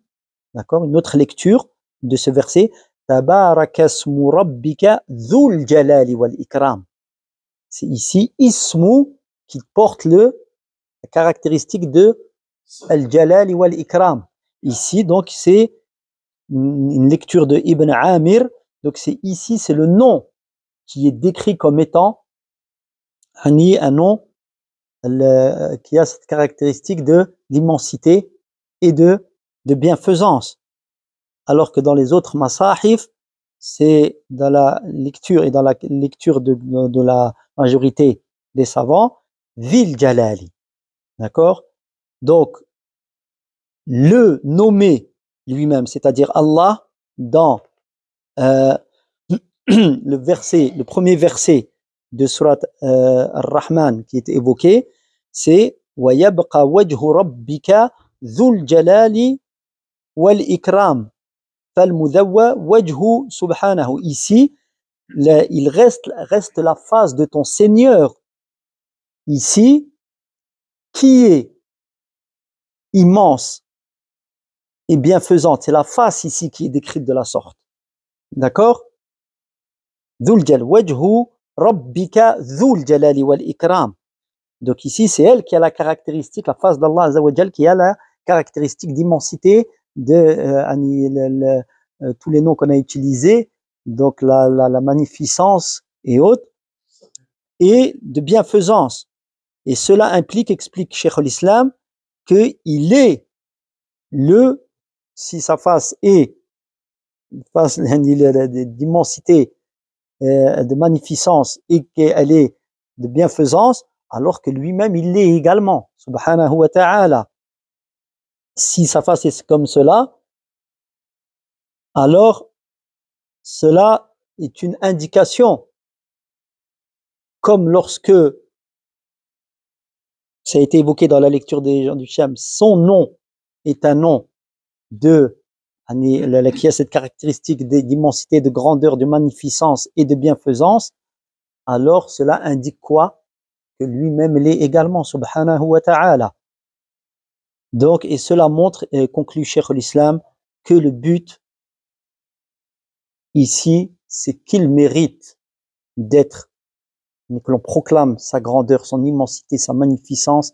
d'accord, une autre lecture de ce verset, Tabaraka ismu rabbika dhul jalali wal ikram. C'est ici ismu qui porte la caractéristique de al-jalali wal ikram. Ici, donc, c'est une lecture de Ibn Amir. Donc, ici, c'est le nom qui est décrit comme étant un nom qui a cette caractéristique de l'immensité et de bienfaisance. Alors que dans les autres masahif, c'est dans la lecture et dans la lecture de la majorité des savants, Dhil Jalali. D'accord? Donc, le nommé lui-même, c'est-à-dire Allah, dans le premier verset de surat Ar-Rahman qui est évoqué, c'est وَيَبْقَى وَجْهُ رَبِّكَ ذُو الْجَلَالِ وَالْإِكْرَامِ فَالْمُذَوَّى وَجْهُ سُبْحَانَهُ. Ici, il reste la face de ton Seigneur ici, qui est immense et bienfaisante. C'est la face ici qui est décrite de la sorte. D'accord? Dhul Jalal, wajhu rabbika dhul jalali wal ikram. Donc ici, c'est elle qui a la caractéristique, la face d'Allah Azza wa Jal, qui a la caractéristique d'immensité de tous les noms qu'on a utilisés, donc la magnificence et autres, et de bienfaisance. Et cela implique, explique Cheikh al-Islam, qu'il est si sa face est une face d'immensité, de magnificence, et qu'elle est de bienfaisance, alors que lui-même il l'est également, subhanahu wa ta'ala. Si sa face est comme cela, alors cela est une indication, comme lorsque ça a été évoqué dans la lecture des gens du Sham, son nom est un nom qui a cette caractéristique d'immensité, de grandeur, de magnificence et de bienfaisance, alors cela indique quoi? Que lui-même l'est également, subhanahu wa ta'ala. Donc, et cela montre, et conclut Cheikh l'Islam, que le but ici, c'est qu'il mérite d'être, que l'on proclame sa grandeur, son immensité, sa magnificence,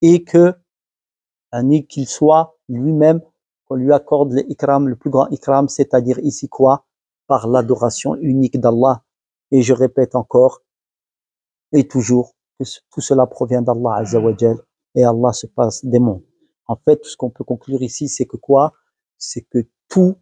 et qu'il soit lui-même, qu'on lui accorde l'ikram, le plus grand ikram, c'est-à-dire ici quoi? Par l'adoration unique d'Allah. Et je répète encore et toujours que tout cela provient d'Allah Azza wa Jal, et Allah se passe des mondes. En fait, tout ce qu'on peut conclure ici, c'est que quoi? C'est que tout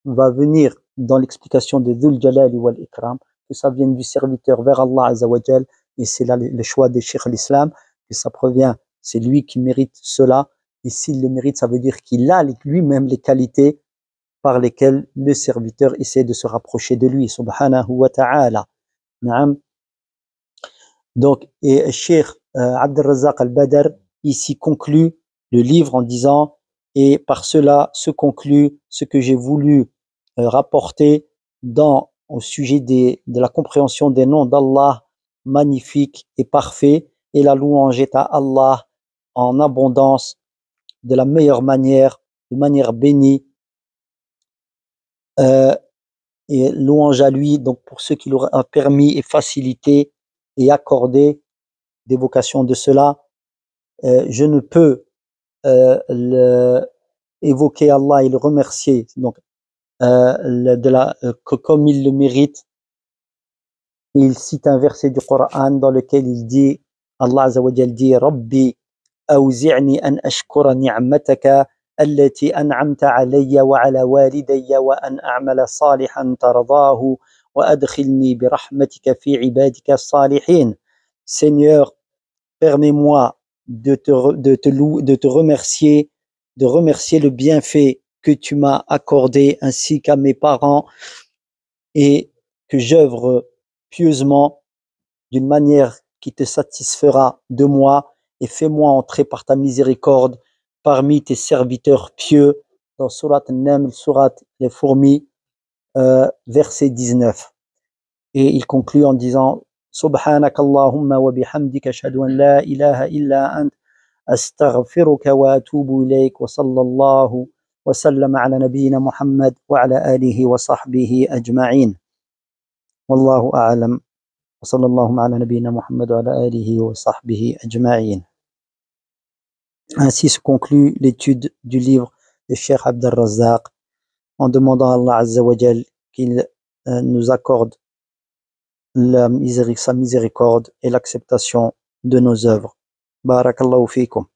va venir dans l'explication de Dhul Jalali wal Ikram, que ça vienne du serviteur vers Allah Azza wa Jal, et c'est là le choix de Cheikh l'Islam, que ça provient, c'est lui qui mérite cela, et s'il le mérite, ça veut dire qu'il a lui-même les qualités par lesquelles le serviteur essaie de se rapprocher de lui, subhanahu wa ta'ala. Naam. Donc, et Cheikh Abd al-Razzaq al-Badr ici conclut le livre en disant, et par cela se conclut ce que j'ai voulu rapporter au sujet de la compréhension des noms d'Allah magnifiques et parfaits, et la louange est à Allah en abondance, de la meilleure manière, de manière bénie, et louange à lui, donc pour ceux qui l'auraient permis et facilité et accordé d'évocation de cela. Je ne peux évoquer Allah et le remercier, donc comme il le mérite. Il cite un verset du Coran dans lequel il dit, Allah Azza wa Jal dit, Rabbi awzi'ni an ashkura ni'mataka allati an'amta alayya wa ala walidayya wa an a'mala salihan tardahu wa adkhilni bi rahmatika fi ibadika salihin. Seigneur, permets-moi de te remercier, de remercier le bienfait que tu m'as accordé ainsi qu'à mes parents, et que j'œuvre pieusement d'une manière qui te satisfera de moi, et fais-moi entrer par ta miséricorde parmi tes serviteurs pieux, dans Surat An-Naml, Surat les fourmis, verset 19. Et il conclut en disant, سبحانك اللهم وبحمدك أشهد أن لا إله إلا أنت أستغفرك وأتوب إليك وصلى الله وسلم على نبينا محمد وعلى آله وصحبه أجمعين. والله أعلم. وصلى الله على نبينا محمد وعلى آله وصحبه أجمعين. Ainsi se conclut l'étude du livre de Cheikh Abd al-Razzaq, en demandant à Allah Azza wa Jal qu'il nous accorde sa miséricorde et l'acceptation de nos œuvres. Barakallahu fikum.